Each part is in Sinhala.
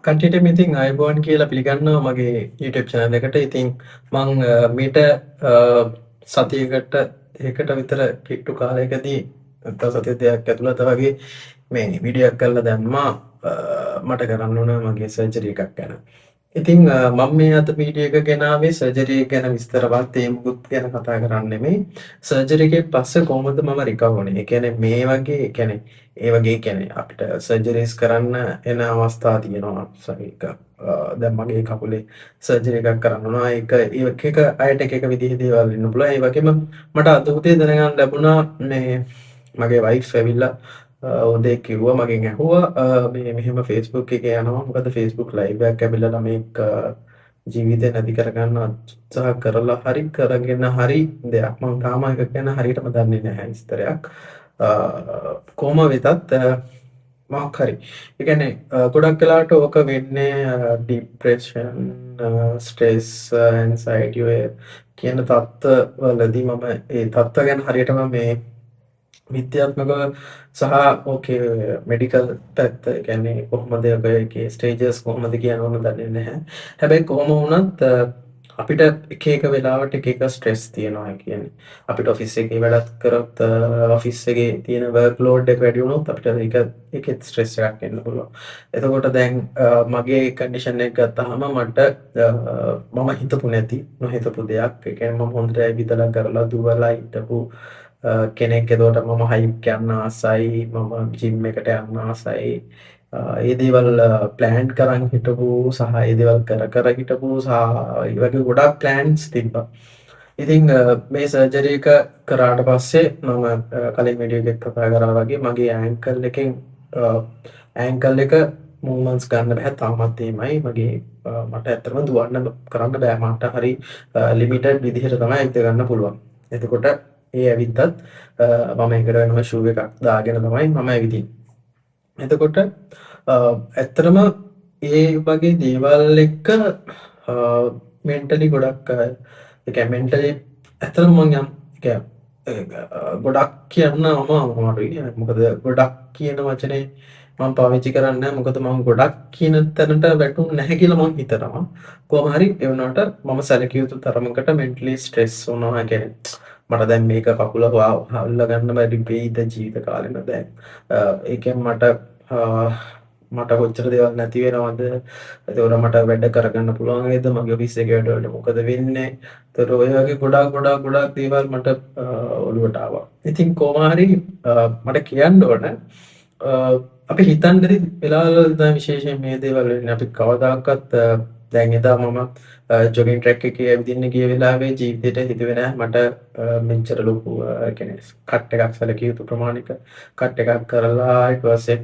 කට්ටියට ඉතින් අයිබෝන් කියලා පිළිගන්නවා මගේ YouTube channel එකට. ඉතින් මං මීට සතියකට ඒකට විතර කිට්ටු කාලයකදී නැත්නම් සතිය දෙකක් ඇතුළත වගේ මේ වීඩියෝ එකක් කරලා දැම්මා මට කරන්න ඕන මගේ සර්ජරි එකක් ගැන. ඉතින් මම මේ අද වීඩියෝ එක ගෙනාවේ සර්ජරි එක ගැන විස්තරවත් ඒ මුකුත් ගැන කතා කරන්න නෙමෙයි. සර්ජරි එකෙන් පස්සේ කොහොමද මම රිකවර් වුනේ? ඒ කියන්නේ මේ වගේ ඒ කියන්නේ ඒ වගේ කියන්නේ අපිට සර්ජරිස් කරන්න එන අවස්ථා තියෙනවා. ඒක දැන් මගේ කකුලේ සර්ජරි එකක් කරන්න වුණා. ඒක එක අයට එක විදිහේ දේවල් වෙන්න පුළුවන්. ඒ වගේම මට අද උදේ දැනගන්න ලැබුණා මේ මගේ වයිෆ් ඇවිල්ලා උදේ කිව්වා මගෙන් ඇහුවා මේ මෙහෙම Facebook එකේ යනවා. මොකද Facebook live එකක් ඇවිල්ලා ළමෙක් ජීවිතේ නැති කරගන්න උත්සාහ කරලා හරි කරගෙන හරි දෙයක් මම තාම එක ගැන හරියටම දන්නේ නැහැ විස්තරයක්. කොහොම වෙතත් මොකක් හරි. ඒ කියන්නේ ගොඩක් වෙලාවට ඕක වෙන්නේ ડિප්‍රෙෂන්, ස්ට්‍රෙස්, ඇන්සයිටි ඔය කියන තත්ත්වවලදී මම ඒ තත්ත්ව ගැන හරියටම මේ විද්‍යාත්මකව සහ ඕකේ මෙඩිකල් පැත්ත ඒ කියන්නේ කොහොමද ඔයගේ ස්ටේජස් කොහොමද කියන ඕන දන්නේ නැහැ. හැබැයි කොහොම වුණත් අපිට එක එක වෙලාවට එක එක ස්ට්‍රෙස් තියෙනවා කියන්නේ. අපිට ඔෆිස් එකේ වැඩක් කරොත් ඔෆිස් එකේ තියෙන වර්ක් ලෝඩ් එක වැඩි වුණොත් අපිට ඒකෙත් ස්ට්‍රෙස් එකක් එන්න පුළුවන්. එතකොට දැන් මගේ කන්ඩිෂන් එක ගත්තාම මට මම හිතපු නැති නොහිතපු දෙයක්. ඒ කියන්නේ මම හොඳට ඇවිදලා කරලා දුවලා හිටපු කෙනෙක්. එතකොට මම හයික් යන්න ආසයි, මම ජිම් එකට යන්න ආසයි. ඒ දේවල් ප්ලෑන් කරන් හිටපු සහ ඒ දේවල් කර හිටපු සහ ඒ වගේ ගොඩක් ප්ලෑන්ස් තිබ්බා. ඉතින් මේ සර්ජරි එක කරාට පස්සේ මම කලින් වීඩියෝ එකක් කතා කරා වගේ මගේ ඇන්කල් එකෙන් ඇන්කල් එක මූවමන්ට්ස් ගන්න බෑ තාමත් එහෙමයි. මගේ මට ඇත්තටම දුවන්න කරන්න බෑ. මට හරි ලිමිටඩ් විදිහට තමයි ඇවිත් ගන්න පුළුවන්. එතකොට ඒ ඇවිද්දත් මම එකට වෙනම ෂූ එකක් දාගෙන තමයි මම ඇවිදින්නේ. එතකොට ඇත්තටම ඒ වගේ දේවල් එක්ක මෙන්ටලි ගොඩක් ඒ කියන්නේ මෙන්ටලි ඇත්තටම මම ගොඩක් කියන්න අමාරුයි. මොකද ගොඩක් කියන වචනේ මම පාවිච්චි කරන්නේ නැහැ. මොකද මම ගොඩක් කියන තැනට වැටුනේ නැහැ කියලා මම හිතනවා. කොහොම හරි ඒ වුණාට මම සැලකිය යුතු තරමකට මෙන්ටලි ස්ට්‍රෙස් වුණා. කියන්නේ මට දැන් මේක කකුල හොල්ලා ගන්න බැරි වෙයිද ජීවිත කාලෙම දැන්. ඒකෙන් මට කොච්චර දේවල් නැති වෙනවද? ඒතකොට මට වැඩ කරගන්න පුළුවන් වේද? මගේ ඔෆිස් එකේ වැඩවලට මොකද වෙන්නේ? ඒතකොට ඔය වගේ ගොඩක් දේවල් මට ඔළුවට ආවා. ඉතින් කොහොම හරි මට කියන්න ඕන අපි හිතන්න බැරි වෙලාවල දැන් විශේෂයෙන් මේ දේවල් වෙන්නේ. අපි කවදාකවත් දැන් එදා මම ජොගින් ට්‍රැක් එකේ ඇවිදින්න ගිය වෙලාවේ ජීවිතේට හිතුවේ නෑ මට මෙච්චර ලොකු කියන්නේ කට් එකක් සැලකිය යුතු ප්‍රමාණික කට් එකක් කරලා ඊට පස්සේ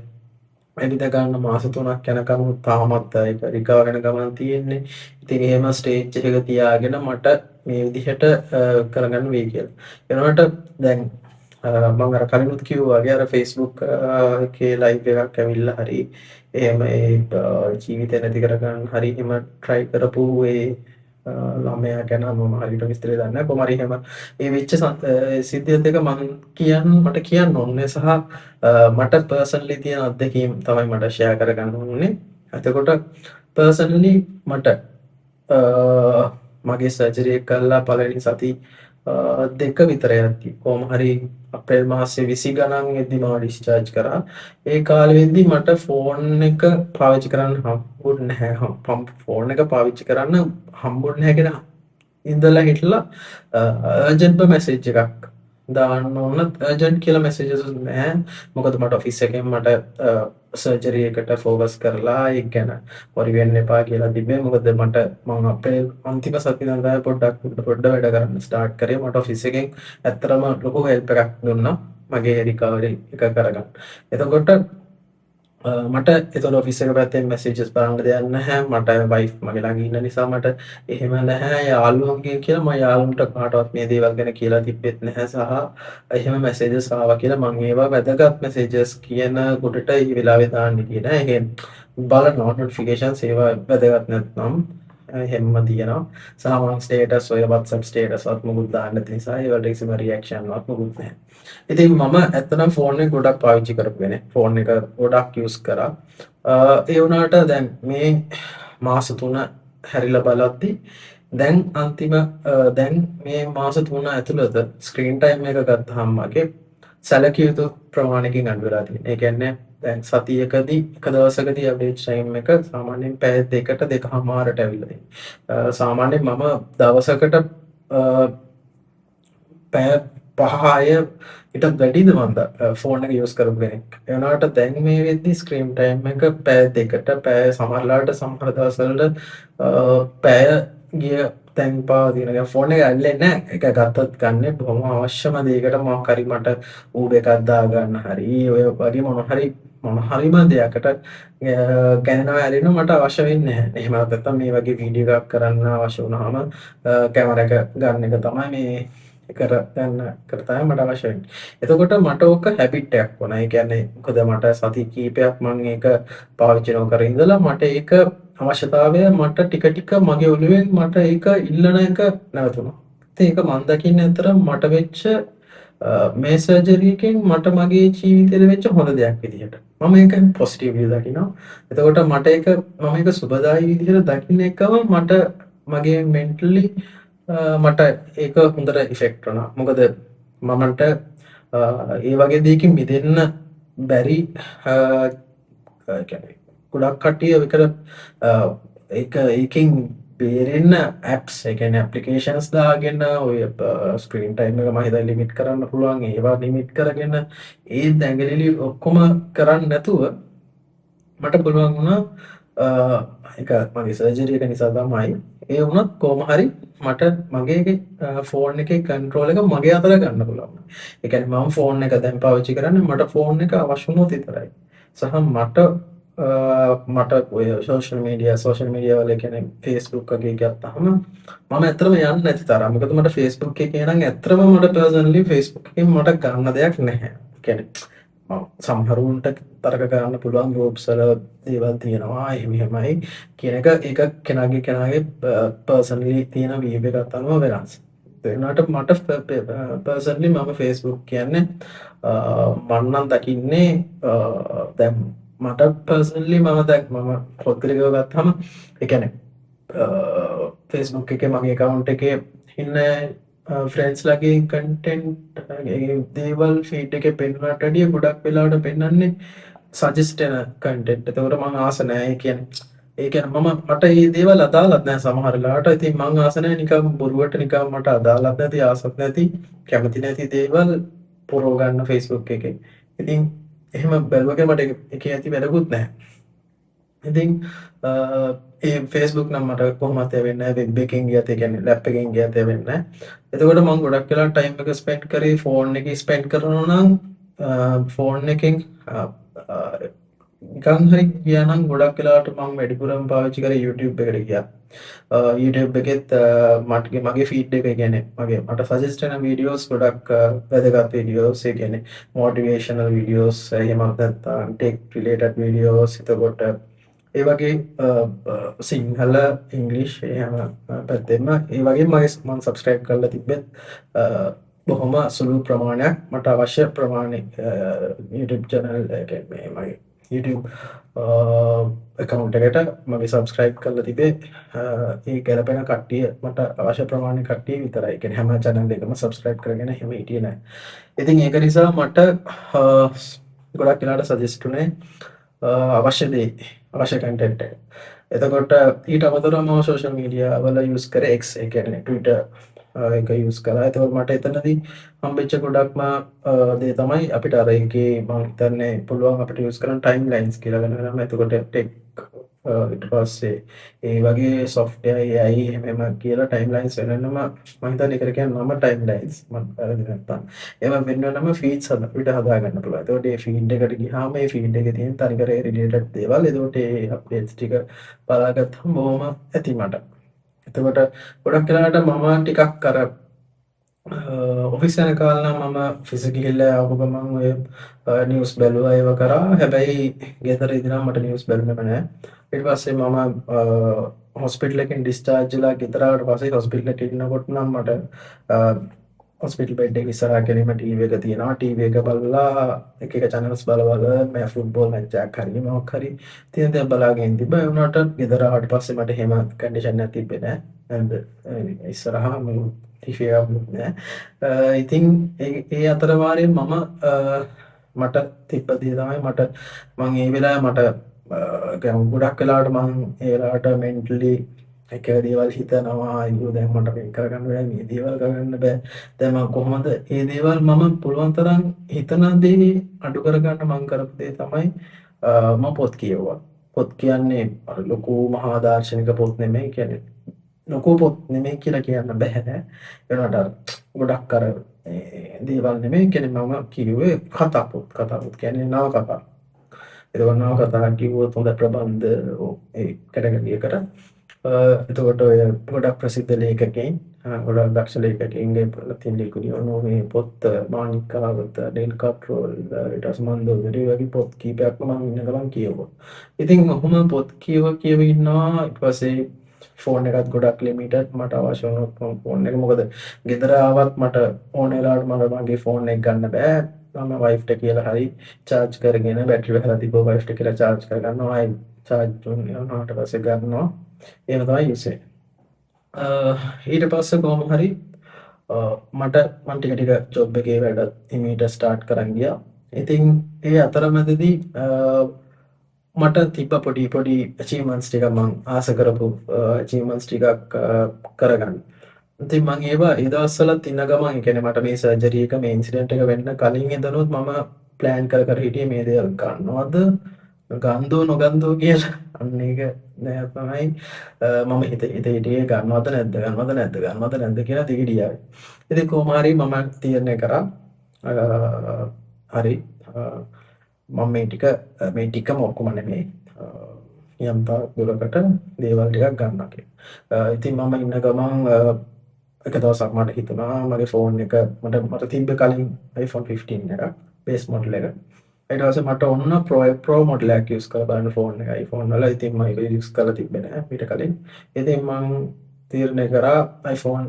ඇවිද ගන්න මාස 3ක් යනකම් තාමත් ඒක රිකවර් වෙන ගමන් තියෙන්නේ. ඉතින් එහෙම ස්ටේජ් එකක තියාගෙන මට මේ විදිහට කරගන්න වෙයි කියලා. එනකොට දැන් මම අර කලිනුත් කිව්වා වගේ අර Facebook එකේ ලයිව් එකක් ඇවිල්ලා හරි එහෙම ඒ ජීවිතය නැති කරගන්න හරි එහෙම try කරපු ඒ ළමයා ගැන මම හරියට විස්තරය දන්නේ නැහැ. කොහොම හරි එහෙම ඒ වෙච්ච සිද්ධියත් එක මට කියන්න ඕනේ සහ මට පර්සනලි තියෙන අත්දැකීම් තමයි මට ෂෙයා කරගන්න ඕනේ. එතකොට පර්සනලි මට මගේ සර්ජරි එක කළා පළවෙනි සති දෙක විතර යද්දී කොහොම හරි අප්‍රේල් මාසේ 20 ගණන් වෙද්දි මම ඩිස්චාර්ජ් කරා. ඒ කාලෙවෙද්දි මට ෆෝන් එක පාවිච්චි කරන්න හම්බුනේ නැහැ. ෆෝන් එක පාවිච්චි කරන්න හම්බුනේ නැහැ කියන ඉඳලා හිටලා අර්ජන්ට් මෙසේජ් එකක් දාන්න ඕන. අර්ජන්ට් කියලා මෙසේජස් නැහැ. මොකද මට ඔෆිස් එකෙන් මට සර්ජරි එකට ફોකස් කරලා ඒක ගැන worry වෙන්න එපා කියලා තිබ්බේ. මොකද මම අප්‍රේල් අන්තිම සතියේ ඉඳන් පොඩ්ඩක් වැඩ කරන්න ස්ටාර්ට් කරේ. මට ඔෆිස් එකෙන් ඇත්තටම ලොකු හෙල්ප් එකක් දුන්නා මගේ රිකවරි එක කරගන්න. එතකොට මට එතකොට ඔෆිස් එක පැත්තෙන් මෙසේජස් බලන්න දෙයක් නැහැ. මට වයිෆ් මගේ ළඟ ඉන්න නිසා මට එහෙම නැහැ. යාළුවන්ගේ කියලා මම යාළුවන්ට කාටවත් මේ දේවල් ගැන කියලා තිබ්බෙත් නැහැ සහ එහෙම මෙසේජස් ආවා කියලා මම ඒවා වැදගත් මෙසේජස් කියන කොටට ඒ වෙලාවේ දාන්න ගියේ නෑ. ඒකෙන් බලන නොටිෆිකේෂන්ස් ඒවා වැදගත් නැත්නම් එහෙම්ම තියෙනවා. සහ මම ස්ටේටස් ඔය WhatsApp ස්ටේටස් වත් මොකුත් දාන්න නැති නිසා ඒවලට කිසිම රියැක්ෂන් වත් මොකුත් නැහැ. ඉතින් මම ඇත්තටම ෆෝන් එක ගොඩක් පාවිච්චි කරපු කෙනෙක්. ෆෝන් එක ගොඩක් යූස් කරා. ඒ වුණාට දැන් මේ මාස 3 හැරිලා බලද්දි දැන් අන්තිම දැන් මේ මාස 3 ඇතුළත ස්ක්‍රීන් ටයිම් එක ගත්තාම මගේ සැලකිය යුතු ප්‍රමාණයකින් අඩු වෙලා තියෙනවා. ඒ කියන්නේ දැන් සතියකදී එක දවසකදී ඇවරේජ් ටයිම් එක සාමාන්‍යයෙන් පැය 2කට 2කමාරට ඇවිල්ලා තියෙනවා. සාමාන්‍යයෙන් මම දවසකට පැය 5-6 ඊට වැඩිද මන්ද ෆෝන් එක යූස් කරපු කෙනෙක්. ඒ වුණාට දැන් මේ වෙද්දි ස්ක්‍රීන් ටයිම් එක පැය 2කට පැය සමහරලාට සමහර දවස්වලට පැය ගිය තැන් පාවා තියෙනවා. ෆෝන් එක ඇල්ලෙන්නේ නැහැ. ඒක ගත්තත් ගන්න බොහොම අවශ්‍යම දෙයකට මොකක් හරි මට ඌබ එකක් දාගන්න හරි ඔය වගේ මොන හරිම දෙයකට ගණනව ඇරෙනවා මට අවශ්‍ය වෙන්නේ නැහැ. එහෙම නැත්නම් මේ වගේ වීඩියෝ එකක් කරන්න අවශ්‍ය වුණාම කැමරා එක ගන්න එක තමයි මේ කරගන්න තමයි මට අවශ්‍ය වෙන්නේ. එතකොට මට ඕක හැබිට් එකක් වුණා. ඒ කියන්නේ මොකද මට සති කීපයක් මම ඒක පාවිච්චි නොකර ඉඳලා මට ඒක අවශ්‍යතාවය මට ටික ටික මගේ ඔළුවෙන් මට ඒක ඉල්ලන එක නැවතුණා. ඉතින් ඒක මම දකින්නේ අතර මට වෙච්ච මේ සර්ජරි එකෙන් මට මගේ ජීවිතේට වෙච්ච හොඳ දෙයක් විදිහට. මම ඒක පොසිටිව්ලි දකිනවා. එතකොට මට ඒක මම ඒක සුබදායි විදිහට දකින්න එකම මට මගේ මෙන්ටලි මට ඒක හොඳට ඉෆෙක්ට් වුණා. මොකද මමන්ට ඒ වගේ දෙයකින් මිදෙන්න බැරි කියන්නේ ගොඩක් කට්ටිය ඒක ඒකෙන් බේරෙන්න ඇප්ස් ඒ කියන්නේ ඇප්ලිකේෂන්ස් දාගෙන ඔය ස්ක්‍රීන් ටයිම් එක මම හිතා ලිමිට් කරන්න පුළුවන් ඒවා ලිමිට් කරගෙන ඒ දැඟලිලි ඔක්කොම කරන්නේ නැතුව මට පුළුවන් වුණා ඒක මගේ සර්ජරි එක නිසා තමයි ඒ වුණත් කොහොම හරි මට මගේ ෆෝන් එකේ කන්ට්‍රෝල් එක මගේ අතට ගන්න පුළුවන්. ඒ කියන්නේ මම ෆෝන් එක දැන් පාවිච්චි කරන්නේ මට ෆෝන් එක අවශ්‍ය වුණොත් විතරයි. සහ මට ඔය සෝෂල් මීඩියා වල කියන්නේ Facebook එකේ ගත්තාම මම ඇත්තටම යන්නේ නැති තරම්. මොකද මට Facebook එකේ නම් ඇත්තටම මට පර්සනලි Facebook එකෙන් මට ගන්න දෙයක් නැහැ. කියන්නේ සමහරුන්ට තරක කරන්න පුළුවන් ගෲප්ස් වල දේවල් තියෙනවා එහෙමයි කියන එක ඒක කෙනාගේ පර්සනලි තියෙන වීව් එකකට අනුව වෙනස්. ඒ වුණාට මට පර්සනලි මම Facebook කියන්නේ මම නම් දකින්නේ දැන් මට පර්සනලි මම පොත්කලිකව ගත්තාම ඒ කියන්නේ Facebook එකේ මගේ account එකේ ඉන්න ෆ්‍රෙන්ඩ්ස් ලගේ කන්ටෙන්ට් දේවල් ෆීඩ් එකේ පෙන්වන්නට වැඩිය ගොඩක් වෙලාවට පෙන්වන්නේ සජෙස්ට් වෙන කන්ටෙන්ට්. ඒතකොට මම ආස නැහැ. ඒ කියන්නේ මට මේ දේවල් අදාළත් නැහැ සමහර වෙලාවට. ඉතින් මම ආස නැහැ නිකන් බොරුවට නිකන් මට අදාළත් නැති ආසත් නැති කැමති නැති දේවල් පුරව ගන්න Facebook එකේ. ඉතින් එහෙම බැලුවගේ මට එකේ ඇති වැඩකුත් නැහැ. ඉතින් ඒ Facebook නම් මට කොහොමත් වෙන්නේ නැහැ. වෙබ් එකෙන් ගියත් ඒ කියන්නේ ලැප් එකෙන් ගියත් වෙන්නේ නැහැ. එතකොට මම ගොඩක් වෙලා ටයිම් එක ස්පෙන්ඩ් කරේ ෆෝන් එකේ ස්පෙන්ඩ් කරනවා නම් ෆෝන් එකෙන් නිකන් හරි ගියා නම් ගොඩක් වෙලාවට මම වැඩිපුරම පාවිච්චි කරේ YouTube එකට ගියා. YouTube එකෙත් මගේ ෆීඩ් එක කියන්නේ මට සජෙස්ට් වෙන වීඩියෝස් ගොඩක් වැදගත් වීඩියෝස් ඒ කියන්නේ මොටිවේෂනල් වීඩියෝස් එහෙම නැත්නම් ටෙක් රිලේටඩ් වීඩියෝස් එතකොට ඒ වගේ සිංහල ඉංග්ලිෂ් එහෙම පැත්තෙම ඒ වගේ මම සබ්ස්ක්‍රයිබ් කරලා තිබ්බෙත් බොහොම සුළු ප්‍රමාණයක් මට අවශ්‍ය ප්‍රමාණය YouTube channel එකේ මගේ YouTube account එකට මගේ සබ්ස්ක්‍රයිබ් කරලා තිබේ ඒ ගැලපෙන කට්ටිය මට අවශ්‍ය ප්‍රමාණය කට්ටිය විතරයි. ඒ කියන්නේ හැම channel එකම සබ්ස්ක්‍රයිබ් කරගෙන එහෙම හිටියේ නැහැ. ඉතින් ඒක නිසා මට ගොඩක් වෙලාවට සජෙස්ට් උනේ අවශ්‍ය දේ අවශ්‍ය කන්ටෙන්ට් එක. එතකොට ඊට අමතරව මම සෝෂල් මීඩියා වල යූස් කරේ X ඒ කියන්නේ Twitter එක යූස් කරා. එතකොට මට එතනදී හම්බෙච්ච ගොඩක්ම දේ තමයි අපිට අර එකේ මම හිතන්නේ පුළුවන් අපිට යූස් කරන්න ටයිම් ලයින්ස් කියලා වෙනම. එතකොට ටෙක් ඊට පස්සේ ඒ වගේ software AI එහෙම කියලා ටයිම් ලයින්ස් වෙනනම මම හිතන්නේ ඒකට කියන්නේ නම ටයිම් ලයින්ස් මම වැරදි නැත්තම්. ඒවා වෙනවනම feeds අපිට හදා ගන්න පුළුවන්. එතකොට මේ feed එකට ගියාම මේ feed එකේ තියෙන තනිකර related දේවල් එතකොට ඒ updates ටික බලාගත්තම බොහොම ඇති මට. එතකොට ගොඩක් වෙලාවට මම ටිකක් අර ඔෆිස් යන කාලේ නම් මම ෆිසිකලි ආපු ගමන් ඔය නිවුස් බැලුවා කරා. හැබැයි ගෙදර ඉඳලා මට නිවුස් බැලුමම නැහැ. ඊට පස්සේ මම හොස්පිටල් එකෙන් ඩිස්චාර්ජ් වෙලා ගෙදර ආවට පස්සේ හොස්පිටල් එකේ ඉන්නකොට නම් මට හොස්පිටල් බෙඩ් එක ඉස්සරහා කෙලින්ම ටීවී එක තියෙනවා. ටීවී එක බලලා එක එක channels බල මේ ෆුට්බෝල් මැච් එකක් හරි මොකක් හරි තියෙන දේ බලාගෙන තිබ්බා. ඒ වුණාට ගෙදර ආවට පස්සේ මට එහෙම කන්ඩිෂන් එකක් තිබ්බේ නෑ. and ඉස්සරහා ටීවී එකක් නෑ. ඉතින් ඒ අතර වාරේ මම මට තිබ්බ දේ තමයි මං ඒ වෙලාවේ මට ගොඩක් වෙලාවට මං ඒ වෙලාවට මෙන්ටලි එක දේවල් හිතනවා අයියෝ දැන් මට මේක කරගන්න බෑ මේ දේවල් කරගන්න බෑ දැන් මම කොහොමද ඒ දේවල් මම පුළුවන් තරම් හිතන දේ අඩු කරගන්න මං කරපු දේ තමයි මම පොත් කියවුවා පොත් කියන්නේ අර ලොකු මහා දාර්ශනික පොත් නෙමෙයි කියන්නේ ලොකු පොත් නෙමෙයි කියලා කියන්න බෑ නෑ ඒනට ගොඩක් අර දේවල් නෙමෙයි කියන්නේ මම කිව්වේ කතා පොත් කියන්නේ නව කතා එතකොට නව කතා කිව්වොත් හොඳ ප්‍රබන්ධ ඒ කැටගරියකට එතකොට ඔය ගොඩක් ප්‍රසිද්ධ ලේඛකයින් ගොඩක් දක්ෂ ලේඛකයින්ගේ තියෙන ලියුණු මේ පොත් මාණික්කාවත ඩේල් කට්රෝල් ඊට පස්සේ මන්දෝදරි වගේ පොත් කීපයක්ම මම ඉන්න ගමන් කියවුවා. ඉතින් ඔහොම පොත් කියව ඉන්නවා ඊට පස්සේ ෆෝන් එකත් ගොඩක් ලිමිටඩ් මට අවශ්‍ය වුණොත් ෆෝන් එක මොකද ගෙදර ආවත් මට ඕන වෙලාවට මට මගේ ෆෝන් එක ගන්න බෑ මම වයිෆ්ට කියලා හරි චාර්ජ් කරගෙන බැටරි වහලා තිබ්බා වයිෆ්ට කියලා චාර්ජ් කරගන්නවා ආයි චාර්ජ් වුණාට පස්සේ ගන්නවා එහෙම තමයි යුසේ ඊට පස්සේ කොහොම හරි මට මම ටික ටික ජොබ් එකේ වැඩ ඉමීට ස්ටාර්ට් කරන් ගියා ඉතින් ඒ අතරමැදදී මට තිබ්බ පොඩි අචීව්මන්ට්ස් ටිකක් මං ආස කරපු අචීව්මන්ට්ස් ටිකක් කරගන්න. ඉතින් මං ඒවා ඒ දවස්වලත් ඉන්න ගමන් ඒ කියන්නේ මට මේ සර්ජරි එක මේ ඉන්සිඩන්ට් එක වෙන්න කලින් ඉඳනොත් මම ප්ලෑන් කර හිටියේ මේ දේවල් ගන්නවද ගන්දෝ නොගන්දෝ කියලා අන්න ඒක නෑ තමයි මම හිතේ ගන්නවද නැද්ද කියලා දිගිඩියාවේ. ඉතින් කොහොම හරි මම තීරණය කරා හරි මම මේ ටිකම ඔක්කොම නෙමෙයි යම් දුරකට දේවල් ටිකක් ගන්නවා කියලා. ඉතින් මම ඉන්න ගමන් එක දවසක් මට හිතුණා මගේ ෆෝන් එක මට තිබ්බ කලින් iPhone 15 එකක් බේස් මොඩල් එක. ඊට පස්සේ මට ඔන්න Pro මොඩල් එකක් යූස් කරලා බලන්න ෆෝන් එක iPhone වල. ඉතින් මම ඒක යූස් කරලා තිබ්බේ නෑ ඊට කලින්. ඉතින් මම තීරණය කරා iPhone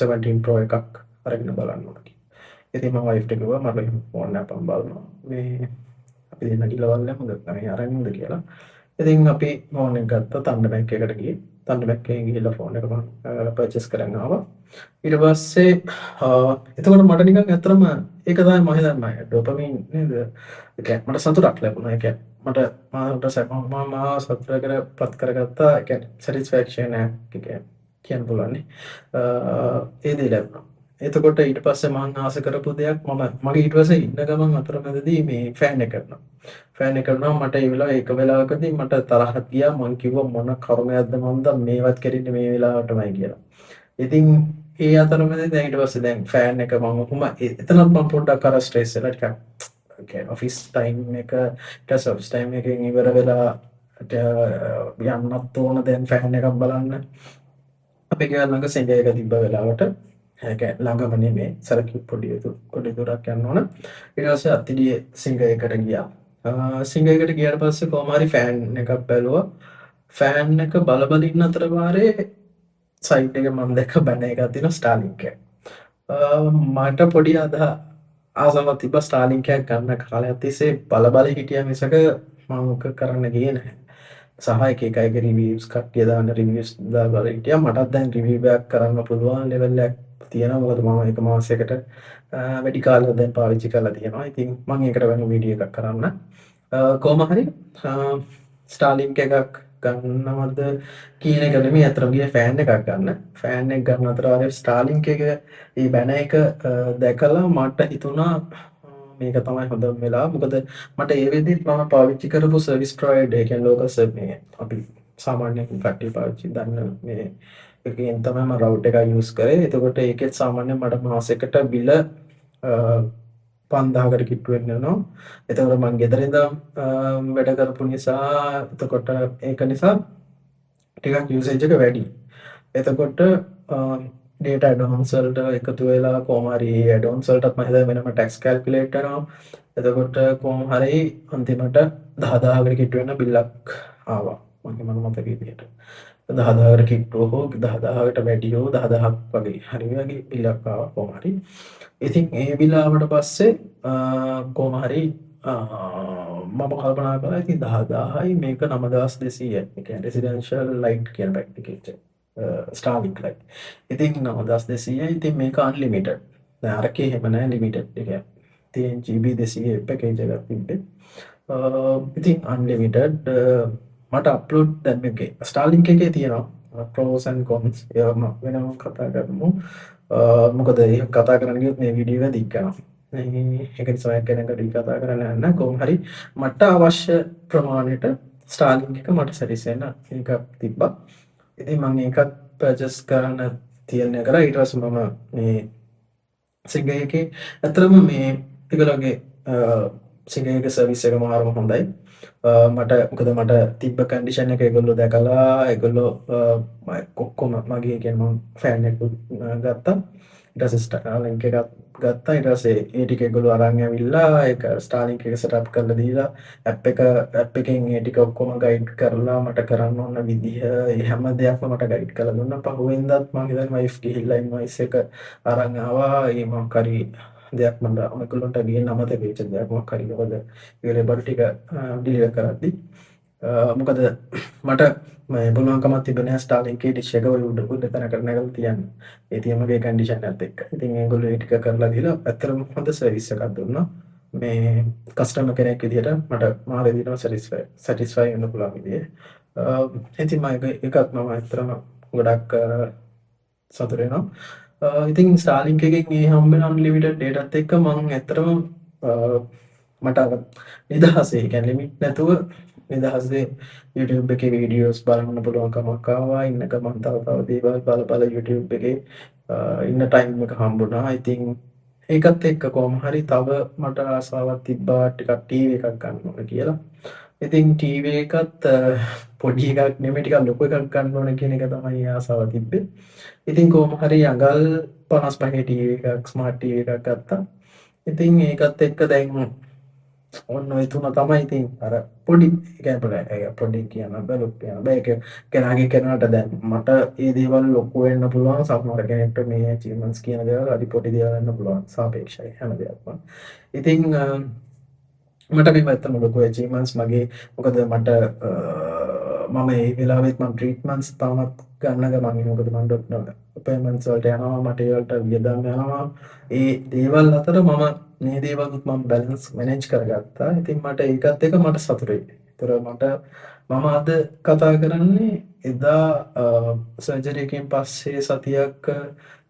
17 Pro එකක් අරගෙන බලන්න ඕන කියලා. ඉතින් මම වයිෆ්ට කිව්වා මට ෆෝන් එකක් බලනවා. මේ අපි දෙන්න ගිලවල් යමුද මේ අරන්ද කියලා. ඉතින් අපි ෆෝන් එක ගත්තා තණ්ඩ බැංක් එකට ගියේ. තණ්ඩ බැංක් එකෙන් ගිහලා ෆෝන් එක මම පර්චේස් කරගෙන ආවා. ඊට පස්සේ එතකොට මට නිකන් ඇත්තටම ඒක තමයි මම හිතන්නේ ඩොපමින් නේද? ඒ කියන්නේ මට සතුටක් ලැබුණා. ඒ කියන්නේ මට සතුටකටපත් කරගත්තා. ඒ කියන්නේ සැටිස්ෆැක්ෂන් එක කියන්න පුළුවන්. ඒ දේ ලැබුණා. එතකොට ඊට පස්සේ මම ආස කරපු දෙයක් මගේ ඊට පස්සේ ඉන්න ගමන් අතරමැදදී මේ ෆෑන් එක කරනවා මට ඒ වෙලාව එක වෙලාවකදී මට තරහක් ගියා මම කිව්වා මොන කර්මයක්ද මන්ද මේවත් කරන්නේ මේ වෙලාවටමයි කියලා. ඉතින් ඒ අතරමැදදී දැන් ඊට පස්සේ දැන් ෆෑන් එක මම එතනත් මම පොඩ්ඩක් අර ස්ට්‍රෙස් වෙලා ටිකක් ඔෆිස් ටයිම් එක ඔෆිස් ටයිම් එකෙන් ඉවර වෙලා යන්නත් ඕන දැන් ෆෑන් එකක් බලන්න අපේ ගෙවල් ළඟ සෙන්ඩ් එක තිබ්බ වෙලාවට ඒක ළඟම නෙමෙයි සරකි පොඩි දුරක් යන්න ඕන ඊට පස්සේ අත්තිඩියේ සිංග එකට ගියා සිංග එකට ගියාට පස්සේ කොහොම හරි ෆෑන් එකක් බැලුවා ෆෑන් එක බල ඉන්න අතර වාරේ සයිට් එක මම දැක්ක බැනර් එකක් තියෙනවා ස්ටාර්ලින්ක් එක මට පොඩි ආසාවක් තිබ්බා ස්ටාර්ලින්ක් එකක් ගන්න කාලයක් තිස්සේ බල හිටියා මිසක මම මොක කරන්න ගියේ නැහැ සහ එක අයගේ රිවිව්ස් කට්ටිය දාන රිවිව්ස් දාලා හිටියා මටත් දැන් රිවිව් එකක් කරන්න පුළුවන් ලෙවල් එකක් තියෙනවා මොකද මම එක මාසයකට වැඩි කාලයක් දැන් පාවිච්චි කරලා තියෙනවා. ඉතින් මම ඒකට වෙන වීඩියෝ එකක් කරන්න. කොහොම හරි ස්ටාර්ලින්ක් එකක් ගන්නවද කියන එක නෙමෙයි අතර ගියේ ෆෑන් එකක් ගන්න. ෆෑන් එක ගන්න අතර ආවේ ස්ටාර්ලින්ක් එක මේ බැනර් එක දැකලා මට හිතුණා මේක තමයි හොඳම වෙලාව. මොකද මට ඒ වෙද්දිත් මම පාවිච්චි කරපු සර්විස් ප්‍රොවයිඩර් ඒ කියන්නේ ලෝකල් මේ අපි සාමාන්‍ය කට්ටිය පාවිච්චි දන්න මේ එකෙන් තමයි මම රවුටර් එක යූස් කරේ. එතකොට ඒකෙත් සාමාන්‍යයෙන් මට මාසෙකට බිල 5000කට කිට්ටු වෙන්න යනවා. එතකොට මම ගෙදර ඉඳන් වැඩ කරපු නිසා එතකොට ඒක නිසා ටිකක් යූසේජ් එක වැඩි. එතකොට data add-ons වලට එකතු වෙලා කොහොම හරි add-ons වලටත් මම හිතන්නේ වෙනම tax calculator කරනවා. එතකොට කොහොම හරි අන්තිමට 10000කට කිට්ටු වෙන බිල්ලක් ආවා. මගේ මන මතක විදිහට. 10,000කට කිට්ටුව හෝ 10,000කට වැඩි හෝ 10,000ක් වගේ හරි වගේ බිලක් ආවා කොහොම හරි. ඉතින් ඒ බිල ආවට පස්සේ කොහොම හරි මම කල්පනා කළා ඉතින් 10,000යි මේක 9,200යි. ඒ කියන්නේ රෙසිඩෙන්ෂල් ලයිට් කියන පැත්තේ ස්ටාර්ලින්ක් ලයිට්. ඉතින් 9,200යි. ඉතින් මේක අන්ලිමිටඩ්. දැන් අරකේ එහෙම නැහැ ලිමිටඩ්. ඒ කියන්නේ 10 GB 200 පැකේජ් එකක් තිබ්බේ. ඉතින් අන්ලිමිටඩ් මට අප්ලෝඩ් දැන් මේකේ ස්ටාර්ලින්ක් එකේ තියෙනවා pros and cons ඒවා මම වෙනම කතා කරමු. මොකද ඒක කතා කරන්න ගියොත් මේ වීඩියෝ එක දිග් කරනවා. ඒක නිසා කෙනෙක්ට කතා කරන්න යන්න කොහොම හරි මට අවශ්‍ය ප්‍රමාණයට ස්ටාර්ලින්ක් එක මට සැටිස්ෆයි වෙන එකක් තිබ්බා. ඉතින් මම ඒකත් පර්චේස් කරන්න තීරණය කළා. ඊට පස්සේ මම මේ සිංගර් එකේ ඇත්තටම මේ ඒගොල්ලෝගේ සිංගර් එකේ සර්විස් එක මාරම හොඳයි. මට මොකද මට තිබ්බ කන්ඩිෂන් එක ඒගොල්ලෝ දැකලා ඒගොල්ලෝ ඔක්කොම මගේ කියන්නේ මම ෆෑන් එකක් ගත්තා. ඊට පස්සේ ස්ටාර්ලින්ක් එකක් ගත්තා. ඊට පස්සේ ඒ ටික ඒගොල්ලෝ අරන් ඇවිල්ලා ඒක ස්ටාර්ලින්ක් එක සෙටප් කරලා දීලා ඇප් එකෙන් ඒ ටික ඔක්කොම ගයිඩ් කරලා මට කරන්න ඕන විදිහ ඒ හැම දෙයක්ම මට ගයිඩ් කරලා දුන්නා. පහුවෙන්දත් මම හිතන්නේ වයිෆ් ගිහිල්ලා ඉන්වොයිස් එක අරන් ආවා. ඒ මොකක් හරි දෙයක් මම ඒගොල්ලන්ට ගිහින් අමතක වෙච්ච දෙයක් මොකක් හරි මොකද ඒ ලේබල් ටික ඩිලිවර් කරද්දි මොකද මට මේ බලවන්කමක් තිබෙන්නේ නැහැ ස්ටාර්ලින්ක් එකේ ඩිෂ් එක ඔය උඩ තැනකට නැගලා තියන්න. ඒ තියමගේ කන්ඩිෂන් එකත් එක්ක. ඉතින් ඒගොල්ලෝ ඒ ටික කරලා දීලා ඇත්තටම හොඳ සර්විස් එකක් දුන්නා. මේ කස්ටමර් කෙනෙක් විදිහට මට මාර විදිහටම සැටිස්ෆයි වෙන්න පුළුවන් විදිහ. ඉතින් මම ඒකත් මම ඇත්තටම ගොඩක් සතුටු වෙනවා. ඉතින් ස්ටාර්ලින්ක් එකෙන් මේ හම්බෙන අන්ලිමිටඩ් ඩේටාත් එක්ක මම ඇත්තටම මට නිදහසේ ඒ කියන්නේ ලිමිට් නැතුව නිදහසේ YouTube එකේ වීඩියෝස් බලන්න පුළුවන් කමක් ආවා. ඉන්න ගමන් තව දේවල් බල YouTube එකේ ඉන්න ටයිම් එක හම්බුණා. ඉතින් ඒකත් එක්ක කොහොම හරි තව මට ආසාවක් තිබ්බා ටිකක් ටීවී එකක් ගන්න ඕන කියලා. ඉතින් ටීවී එකත් පොඩි එකක් නෙමෙයි ටිකක් ලොකු එකක් ගන්න ඕන කියන එක තමයි ආසාව තිබ්බේ. ඉතින් කොහොම හරි අඟල් 55 ටීවී එකක් ස්මාර්ට් ටීවී එකක් ගත්තා. ඉතින් ඒකත් එක්ක දැන් ඔන්න ඔය තුන තමයි ඉතින් අර පොඩි පොඩි කියන බැලු කියන බෑක කෙනාගේ කෙනාට දැන් මට ඒ දේවල් ලොකු වෙන්න පුළුවන් සමහර කෙනෙක්ට මේ අචීව්මන්ට්ස් කියන දේවල් අඩි පොඩි දේවල් වෙන්න පුළුවන් සාපේක්ෂයි හැම දෙයක්ම. ඉතින් මට මේ ඇත්තම ලොකු අචීව්මන්ට්ස් මගේ මොකද මට මම ඒ වෙලාවෙත් මම ට්‍රීට්මන්ට්ස් තාමත් ගන්න ගමන් මොකද මම ඩොක්ටර් අපොයින්ට්මන්ට්ස් වලට යනවා මට ඒවලට වියදම් යනවා. ඒ දේවල් අතර මම මේ දේවල්ත් මම බැලන්ස් මැනේජ් කරගත්තා. ඉතින් මට ඒකත් එක මට සතුටුයි. ඒතර මම අද කතා කරන්නේ එදා සර්ජරි එකෙන් පස්සේ සතියක්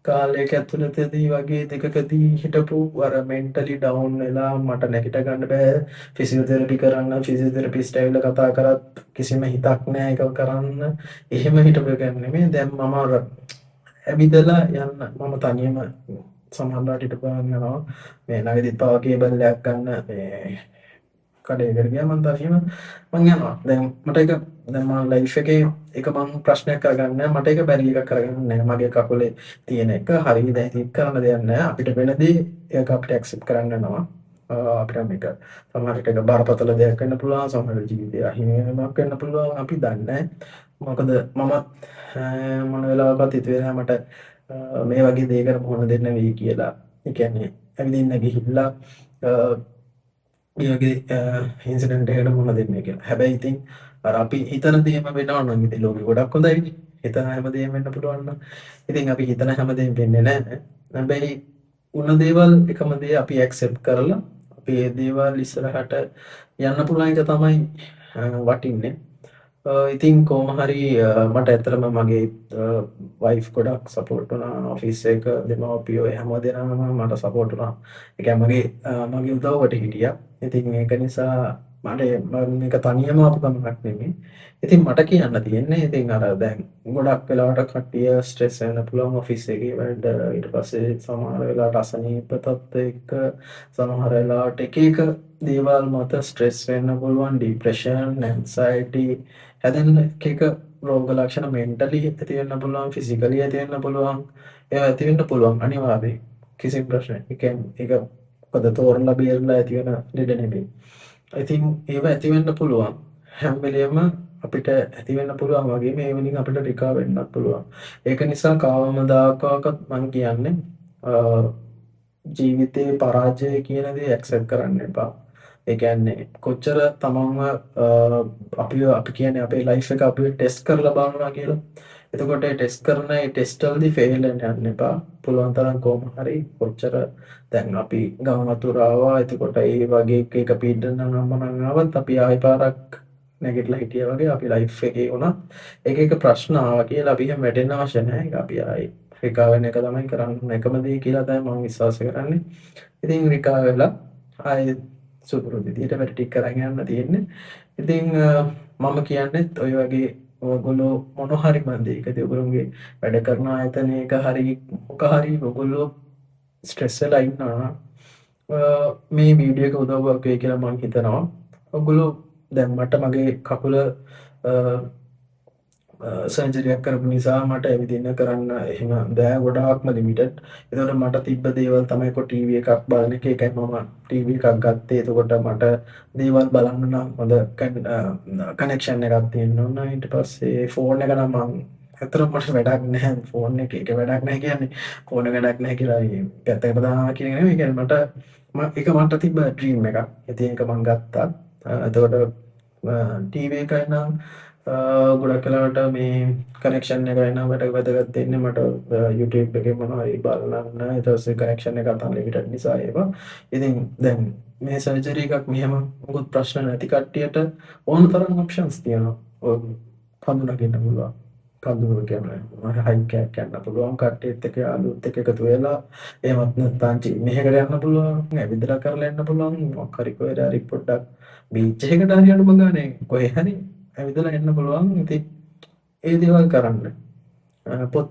කාලයක ඇතුළතදී වගේ දෙකකදී හිටපු අර මෙන්ටලි ඩවුන් වෙලා මට නැගිට ගන්න බෑ. ෆිසියෝതെරපි කරන්න ෆිසියෝതെරපිස්ට් ඇවිල්ලා කතා කරත් කිසිම හිතක් නෑ ඒක කරන්න. එහෙම හිටපු එක නෙමෙයි. දැන් මම ඇවිදලා යන්න මම තනියම සමහරවිට හිටපුවාම යනවා. මේ ළඟදිත් පාව කේබල් එකක් ගන්න මේ කඩේකට ගියා මම තනියම මං යනවා. දැන් මට ඒක දැන් මම ලයිෆ් එකේ එක මං ප්‍රශ්නයක් කරගන්න නැහැ. මට ඒක බැරි එකක් කරගන්න නැහැ. මගේ කකුලේ තියෙන එක හරිය දැන් ඉතින් කරන්න දෙයක් නැහැ. අපිට වෙනදී ඒක අපිට ඇක්සෙප්ට් කරන්න වෙනවා. අපිට මේක සමහර විට බරපතල දෙයක් වෙන්න පුළුවන්. සමහර විට ජීවිතය අහිමි වෙනවක් වෙන්න පුළුවන්. අපි දන්නේ නැහැ. මොකද මමත් මොන වෙලාවකත් හිතුවේ නැහැ මට මේ වගේ දෙයකට මුහුණ දෙන්න වෙයි කියලා. ඒ කියන්නේ ඇවිදින්න ගිහිල්ලා ඒ වගේ ඉන්සිඩන්ට් එකකට මුහුණ දෙන්න කියලා. හැබැයි ඉතින් අර අපි හිතන දේම වෙනවා නම් ඉතින් ලෝකෙ ගොඩක් හොඳයි. හිතන හැම දෙයක්ම වෙන්න පුළුවන් නම්. ඉතින් අපි හිතන හැම දෙයක්ම වෙන්නේ නැහැ. හැබැයි උන දේවල් එකම දේ අපි ඇක්සෙප්ට් කරලා අපි ඒ දේවල් ඉස්සරහට යන්න පුළුවන් එක තමයි වටින්නේ. ඉතින් කොහොම හරි මට ඇත්තටම මගේ වයිෆ් ගොඩක් සපෝට් වුණා. ඔෆිස් එක දෙමව්පියෝ හැම දෙනාම මට සපෝට් වුණා. ඒ කියන්නේ මගේ උදව්වට හිටියා. ඉතින් ඒක නිසා මට මේක තනියම ආපු ගමනක් නෙමෙයි. ඉතින් මට කියන්න තියෙන්නේ ඉතින් අර දැන් ගොඩක් වෙලාවට කට්ටිය ස්ට්‍රෙස් වෙන්න පුළුවන් ඔෆිස් එකේ වැඩ ඊට පස්සේ සමහර වෙලාවට අසනීපතත් එක්ක සමහර වෙලාවට එක එක දේවල් මත ස්ට්‍රෙස් වෙන්න පුළුවන් ડિප්‍රෙෂන් ඇන්සයිටි හැදෙන්න එක රෝග ලක්ෂණ මෙන්ටලි ඇති වෙන්න පුළුවන් ෆිසිකලි ඇති වෙන්න පුළුවන් ඒවා ඇති වෙන්න පුළුවන් අනිවාර්යයෙන් කිසිම ප්‍රශ්නයක්. ඒ කියන්නේ ඒක මොකද තෝරලා බේරලා ඇති වෙන ලෙඩ නෙමෙයි. ඉතින් ඒව ඇති වෙන්න පුළුවන්. හැම වෙලෙම අපිට ඇති වෙන්න පුළුවන් වගේම ඒ වලින් අපිට රිකවර් වෙන්නත් පුළුවන්. ඒක නිසා කවමදාකවත් මම කියන්නේ ජීවිතේ පරාජය කියන දේ ඇක්සෙප්ට් කරන්න එපා. ඒ කියන්නේ කොච්චර තමන්ව අපි කියන්නේ අපේ ලයිෆ් එක අපි ටෙස්ට් කරලා බලනවා කියලා. එතකොට ඒ ටෙස්ට් කරන ඒ ටෙස්ට් වලදී ෆේල් වෙන්න යන්න එපා. පුළුවන් තරම් කොහොම හරි කොච්චර දැන් අපි ගම වතුර ආවා. එතකොට ඒ වගේ එක පීඩන නම් ආවත් අපි ආයෙ පාරක් නැගිටලා හිටියා වගේ අපි ලයිෆ් එකේ වුණා එක එක ප්‍රශ්න ආවා කියලා අපි එහෙම වැටෙන්න අවශ්‍ය නැහැ. ඒක අපි ආයෙ රිකවර් වෙන එක තමයි කරන්න එකම දේ කියලා තමයි මම විශ්වාස කරන්නේ. ඉතින් රිකවර් වෙලා ආයෙ සුපුරුදු විදියට වැඩ ටික කරගෙන යන්න තියෙන්නේ. ඉතින් මම කියන්නේත් ඔය වගේ ඔයගොල්ලෝ මොන හරි මන්දේකදී ඔයගොල්ලෝගේ වැඩ කරන ආයතනයක හරි මොක හරි ඔයගොල්ලෝ ස්ට්‍රෙස් වෙලා ඉන්නවා නම් මේ වීඩියෝ එක උදව්වක් වෙයි කියලා මම හිතනවා. ඔයගොල්ලෝ දැන් මට මගේ කකුල සර්ජරියක් කරපු නිසා මට ඇවිදින්න කරන්න එහෙම බෑ ගොඩාක්ම ලිමිටඩ්. එතකොට මට තිබ්බ දේවල් තමයි ටීවී එකක් බලන එක. ඒකයි මම ටීවී එකක් ගත්තේ. එතකොට මට දේවල් බලන්න නම් හොඳ කනෙක්ෂන් එකක් තියෙන්න ඕන. ඊට පස්සේ ෆෝන් එක නම් මම ඇත්තටම මට වැඩක් නැහැ. ෆෝන් එක වැඩක් නැහැ කියන්නේ ෆෝන් එක වැඩක් නැහැ කියලා පැත්තකට දානවා කියන එක නෙමෙයි. කියන්නේ ඒක මට තිබ්බ ඩ්‍රීම් එකක්. ඉතින් ඒක මම ගත්තා. එතකොට ටීවී එකයි නම් ගොඩක් වෙලාවට මේ කනෙක්ෂන් එක එනවා මට වැදගත් වෙන්නේ මට YouTube එකේ මොනවා හරි බලන්න ඊට පස්සේ කනෙක්ෂන් එක අන්ලිමිටඩ් නිසා ඒවා. ඉතින් දැන් මේ සර්ජරි එකක් මෙහෙම මොකුත් ප්‍රශ්න නැති කට්ටියට ඕන තරම් ඔප්ෂන්ස් තියෙනවා. ඔය කඳු නගින්න පුළුවන්. කඳු කියන්නේ හයික් එකක් යන්න පුළුවන්. කට්ටියත් එක්ක යාළුවොත් එක්ක එකතු වෙලා එහෙමත් නැත්නම් චීනයකට යන්න පුළුවන්. ඇවිදලා කරලා යන්න පුළුවන්. මොකක් හරි කොහෙද හරි පොඩ්ඩක් බීච් එකකට හරි යන්න මගානේ කොහේ හරි ඇවිදලා එන්න පුළුවන්. ඉතින් ඒ දේවල් කරන්න. පොත්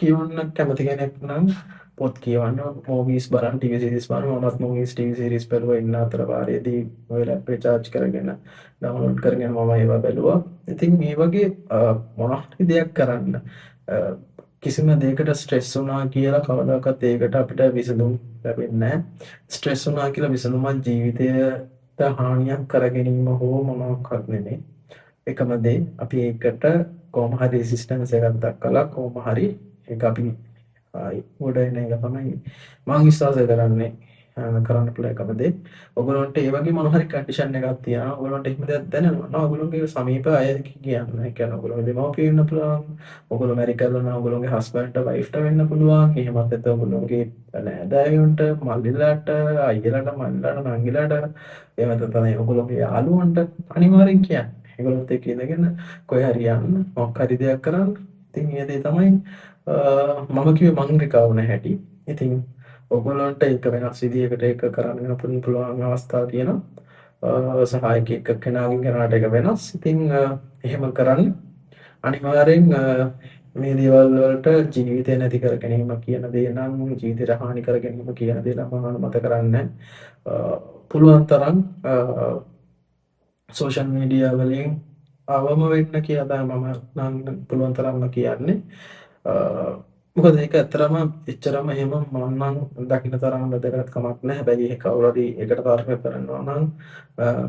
කියවන්න කැමති කෙනෙක් නම් පොත් කියවන්න, මූවීස් බලන්න, ටීවී සීරීස් බලන්න. මමත් මූවීස් ටීවී සීරීස් බැලුවා ඉන්න අතර වාරයේදී ඔය ලැප් එක charge කරගෙන ඩවුන්ලෝඩ් කරගෙන මම ඒවා බැලුවා. ඉතින් මේ වගේ මොනවා හරි දෙයක් කරන්න. කිසිම දෙයකට ස්ට්‍රෙස් වුණා කියලා කවදාකවත් ඒකට අපිට විසඳුම් ලැබෙන්නේ නැහැ. ස්ට්‍රෙස් වුණා කියලා විසඳුමක් ජීවිතයට හානියක් කර ගැනීම හෝ මොනවාක්වත් නෙමෙයි. එකම දේ අපි ඒකට කොහොම හරි රෙසිස්ටන්ස් එකක් දක්වලා කොහොම හරි ඒක අපි ගොඩ එන එක තමයි මම විශ්වාස කරන්නේ. කරන්න පුළුවන් එකම දේ. ඔයගොල්ලන්ට ඒ වගේ මොන හරි කන්ඩිෂන් එකක් තියෙනවා. ඔයගොල්ලන්ට එහෙම දෙයක් දැනෙනවා නම් ඔයගොල්ලන්ගේ සමීප අය කියන්න. ඒ කියන්නේ ඔයගොල්ලන්ගේ දෙමව්පියෝ වෙන්න පුළුවන්. ඔයගොල්ලෝ මැරි කරලා නම් ඔයගොල්ලන්ගේ හස්බන්ඩ්ට වයිෆ්ට වෙන්න පුළුවන්. එහෙමත් නැත්නම් ඔයගොල්ලන්ගේ නෑදෑයන්ට, මල්ලිලාට, අයියලාට, මල්ලිලාට, නංගිලාට එහෙම නැත්නම් ඔයගොල්ලන්ගේ යාළුවන්ට අනිවාර්යෙන් කියන්න. ඒගොල්ලොත් එක්ක ඉඳගෙන කොහේ හරි යන්න මොකක් හරි දෙයක් කරන්න. ඉතින් මේ දේ තමයි මම කිව්වේ මං රිකවර් වුණ හැටි. ඉතින් ඔයගොල්ලන්ට ඒක වෙනස් විදියකට ඒක කරන්න පුළුවන් අවස්ථා තියෙනවා. සහායකයෙක් කෙනාගෙන් කෙනාට ඒක වෙනස්. ඉතින් එහෙම කරන්න අනිවාර්යෙන් මේ දේවල් වලට ජීවිතය නැති කර ගැනීම කියන දේ නම් ජීවිතයට හානි කර ගැනීම කියන දේ නම් මත කරන්නේ පුළුවන් තරම් සෝෂල් මීඩියා වලින් අවම වෙන්න කියලා තමයි මම නම් පුළුවන් තරම්ම කියන්නේ. මොකද ඒක ඇත්තරම එච්චරම එහෙම මම නම් දකින්න තරම් වැදගත් කමක් නැහැ. හැබැයි ඒක කවුරු හරි ඒකට තර්ක කරනවා නම්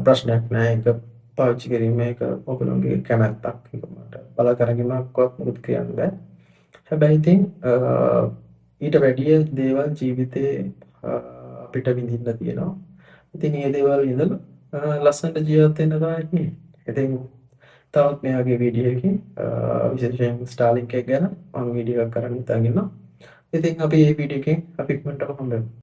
ප්‍රශ්නයක් නැහැ. ඒක පාවිච්චි කිරීම ඒක ඔයගොල්ලෝගේ කැමැත්තක්. ඒක මට බල කරගීමක්වත් මොකද කියන්න බෑ. හැබැයි ඉතින් ඊට වැඩිය දේවල් ජීවිතේ අපිට විඳින්න තියෙනවා. ඉතින් මේ දේවල් ඉඳලා ලස්සනට ජීවත් වෙන්න තමයි. ඉතින් තවත් මේ වගේ වීඩියෝ එකකින් විශේෂයෙන් ස්ටාර්ලින්ක් එක ගැන මම වීඩියෝ එකක් කරන්න හිතාගෙන ඉන්නවා. ඉතින් අපි මේ වීඩියෝ එකෙන් අපි ඉක්මනටම හම්බෙමු.